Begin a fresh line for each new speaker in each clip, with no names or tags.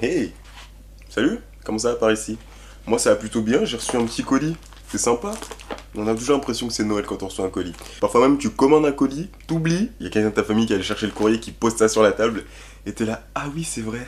Hey, salut, comment ça va par ici? Moi ça va plutôt bien, j'ai reçu un petit colis. C'est sympa. On a toujours l'impression que c'est Noël quand on reçoit un colis. Parfois même tu commandes un colis, t'oublies, il y a quelqu'un de ta famille qui allait chercher le courrier, qui pose ça sur la table, et t'es là, ah oui c'est vrai,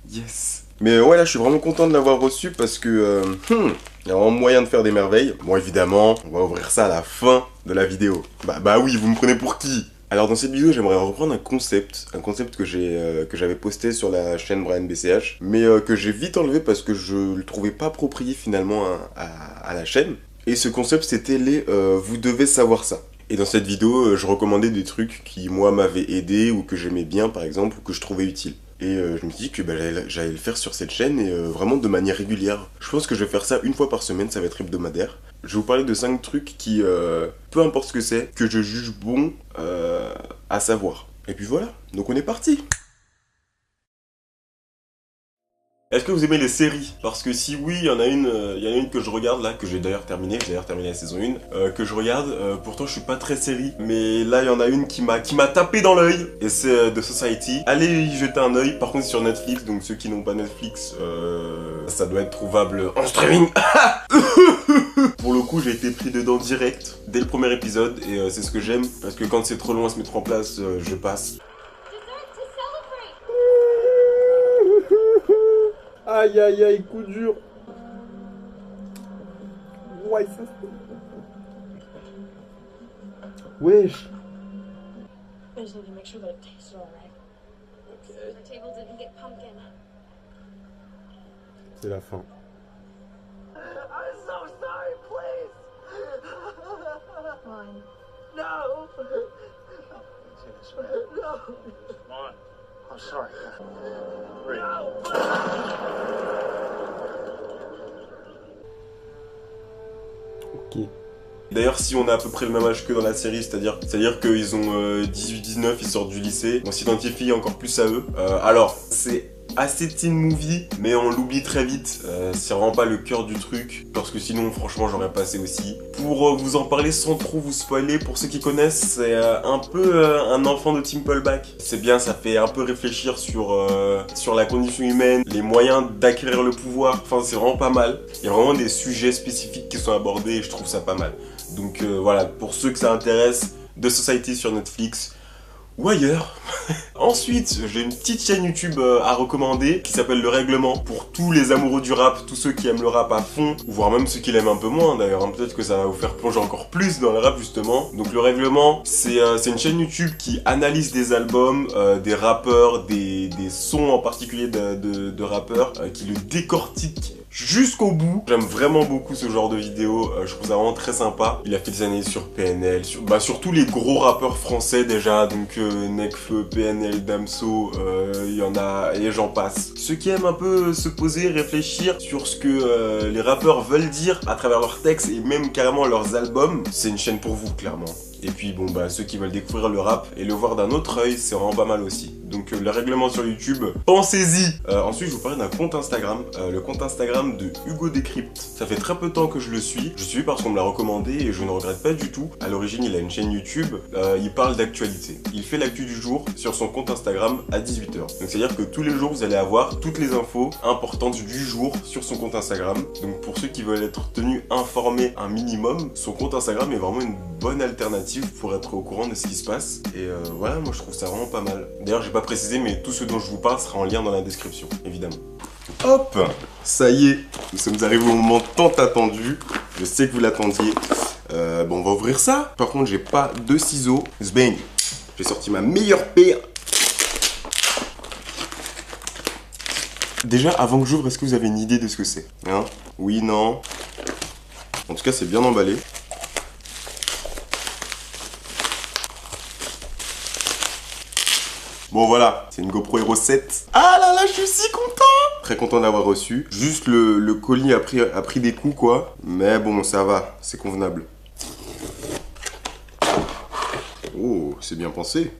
yes. Mais ouais là je suis vraiment content de l'avoir reçu parce que il y a vraiment moyen de faire des merveilles. Bon évidemment, on va ouvrir ça à la fin de la vidéo. Bah oui, vous me prenez pour qui? Alors dans cette vidéo j'aimerais reprendre un concept que j'avais posté sur la chaîne Brian BCH, mais que j'ai vite enlevé parce que je le trouvais pas approprié finalement à la chaîne. Et ce concept c'était les vous devez savoir ça. Et dans cette vidéo je recommandais des trucs qui moi m'avaient aidé ou que j'aimais bien par exemple ou que je trouvais utile. Et je me suis dit que j'allais le faire sur cette chaîne et vraiment de manière régulière. Je pense que je vais faire ça une fois par semaine, ça va être hebdomadaire. Je vais vous parler de 5 trucs qui, peu importe ce que c'est, que je juge bon à savoir. Et puis voilà, donc on est parti. Est-ce que vous aimez les séries? Parce que si oui, il y en a une que je regarde là, que j'ai d'ailleurs terminé la saison 1, que je regarde, pourtant je suis pas très série, mais là il y en a une qui m'a tapé dans l'œil, et c'est The Society. Allez y jeter un œil, par contre c'est sur Netflix, donc ceux qui n'ont pas Netflix, ça doit être trouvable en streaming. Pour le coup j'ai été pris dedans direct, dès le premier épisode, et c'est ce que j'aime, parce que quand c'est trop long à se mettre en place, je passe. Aïe aïe aïe, coup dur. Ouais, ça. Wesh.
I just need to make sure that it tastes alright. Okay. The table didn't get pumpkin.
C'est la fin.
I'm so sorry, please.
Fine.
No.
See this way.
No.
Come on. I'm sorry.
Ok. D'ailleurs, si on a à peu près le même âge que dans la série, c'est-à-dire qu'ils ont 18-19, ils sortent du lycée, on s'identifie encore plus à eux. Alors, c'est assez teen movie, mais on l'oublie très vite. C'est vraiment pas le cœur du truc, parce que sinon, franchement, j'aurais passé aussi. Pour vous en parler sans trop vous spoiler, pour ceux qui connaissent, c'est un peu un enfant de Timpleback. C'est bien, ça fait un peu réfléchir sur la condition humaine, les moyens d'acquérir le pouvoir. Enfin, c'est vraiment pas mal. Il y a vraiment des sujets spécifiques qui sont abordés et je trouve ça pas mal. Donc voilà, pour ceux que ça intéresse, The Society sur Netflix ou ailleurs. Ensuite, j'ai une petite chaîne YouTube à recommander qui s'appelle Le Règlement. Pour tous les amoureux du rap, tous ceux qui aiment le rap à fond, voire même ceux qui l'aiment un peu moins d'ailleurs, hein, peut-être que ça va vous faire plonger encore plus dans le rap justement. Donc Le Règlement, c'est une chaîne YouTube qui analyse des albums, des rappeurs, des sons en particulier de rappeurs, qui le décortique jusqu'au bout. J'aime vraiment beaucoup ce genre de vidéo, je trouve ça vraiment très sympa. Il a fait des analyses sur PNL, sur tous les gros rappeurs français déjà, donc Nekfeu, PNL, Damso, il y en a et j'en passe. Ceux qui aiment un peu se poser, réfléchir sur ce que les rappeurs veulent dire à travers leurs textes et même carrément leurs albums, c'est une chaîne pour vous clairement. Et puis bon bah ceux qui veulent découvrir le rap et le voir d'un autre œil, c'est vraiment pas mal aussi. Donc Le Règlement sur YouTube, pensez-y. Ensuite je vous parlais d'un compte Instagram, le compte Instagram de Hugo Décrypte. Ça fait très peu de temps que je le suis parce qu'on me l'a recommandé et je ne regrette pas du tout. À l'origine il a une chaîne YouTube, il parle d'actualité. Il fait l'actu du jour sur son compte Instagram à 18h. Donc c'est à dire que tous les jours vous allez avoir toutes les infos importantes du jour sur son compte Instagram. Donc pour ceux qui veulent être tenus informés un minimum, son compte Instagram est vraiment une bonne alternative pour être au courant de ce qui se passe. Et voilà, moi je trouve ça vraiment pas mal. D'ailleurs j'ai pas précisé mais tout ce dont je vous parle sera en lien dans la description, évidemment. Hop, ça y est, nous sommes arrivés au moment tant attendu. Je sais que vous l'attendiez. Bon, on va ouvrir ça. Par contre, j'ai pas de ciseaux. Zbang, j'ai sorti ma meilleure paire. Déjà, avant que j'ouvre, est-ce que vous avez une idée de ce que c'est? Hein? Oui, non? En tout cas, c'est bien emballé. Bon voilà, c'est une GoPro Hero 7. Ah là là, je suis si content! Très content d'avoir reçu. Juste le colis a pris des coups quoi. Mais bon, ça va, c'est convenable. Oh, c'est bien pensé.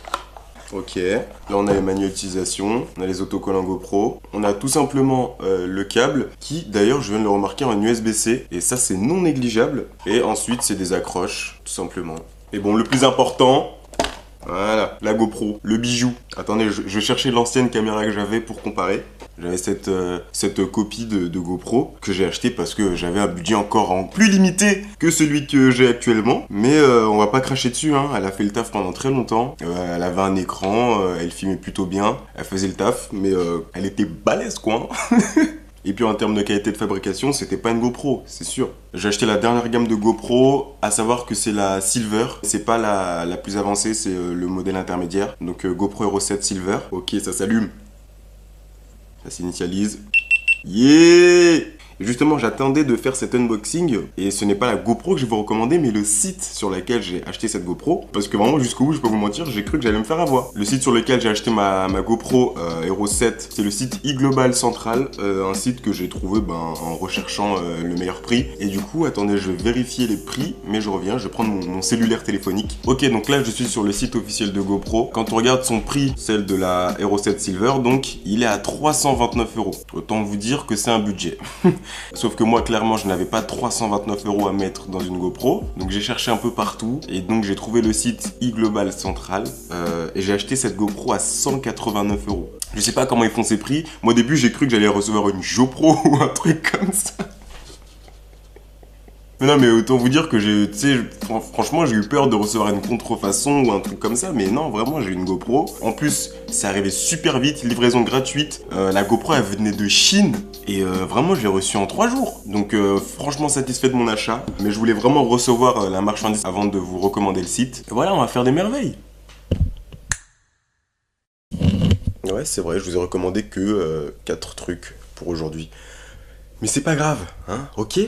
Ok, là on a les manuels d'utilisation, on a les autocollants GoPro, on a tout simplement le câble qui d'ailleurs je viens de le remarquer en USB-C et ça c'est non négligeable. Et ensuite c'est des accroches tout simplement. Et bon, le plus important, voilà, la GoPro, le bijou. Attendez, je vais chercher l'ancienne caméra que j'avais pour comparer. J'avais cette copie de GoPro que j'ai acheté parce que j'avais un budget encore plus limité que celui que j'ai actuellement. Mais on va pas cracher dessus, hein. Elle a fait le taf pendant très longtemps. Elle avait un écran, elle filmait plutôt bien, elle faisait le taf, mais elle était balèze quoi. Et puis en termes de qualité de fabrication, c'était pas une GoPro, c'est sûr. J'ai acheté la dernière gamme de GoPro, à savoir que c'est la Silver. C'est pas la plus avancée, c'est le modèle intermédiaire. Donc GoPro Hero 7 Silver. Ok, ça s'allume. Ça s'initialise. Yeah! Et justement, j'attendais de faire cet unboxing et ce n'est pas la GoPro que je vais vous recommander, mais le site sur lequel j'ai acheté cette GoPro. Parce que vraiment, jusqu'au bout, je peux vous mentir, j'ai cru que j'allais me faire avoir. Le site sur lequel j'ai acheté ma GoPro Hero 7, c'est le site iGlobal Central, un site que j'ai trouvé en recherchant le meilleur prix. Et du coup, attendez, je vais vérifier les prix, mais je reviens, je vais prendre mon cellulaire téléphonique. Ok, donc là, je suis sur le site officiel de GoPro. Quand on regarde son prix, celle de la Hero 7 Silver, donc il est à 329 €. Autant vous dire que c'est un budget. Sauf que moi, clairement, je n'avais pas 329 € à mettre dans une GoPro. Donc j'ai cherché un peu partout. Et donc j'ai trouvé le site iGlobal Central. Et j'ai acheté cette GoPro à 189 €. Je sais pas comment ils font ces prix. Moi, au début, j'ai cru que j'allais recevoir une GoPro ou un truc comme ça. Mais non, mais autant vous dire que franchement, j'ai eu peur de recevoir une contrefaçon ou un truc comme ça. Mais non, vraiment, j'ai eu une GoPro. En plus, c'est arrivé super vite, livraison gratuite. La GoPro, elle venait de Chine. Et vraiment, je l'ai reçue en 3 jours. Donc, franchement satisfait de mon achat. Mais je voulais vraiment recevoir la marchandise avant de vous recommander le site. Et voilà, on va faire des merveilles. Ouais, c'est vrai, je vous ai recommandé que 4 trucs pour aujourd'hui. Mais c'est pas grave, hein, ok?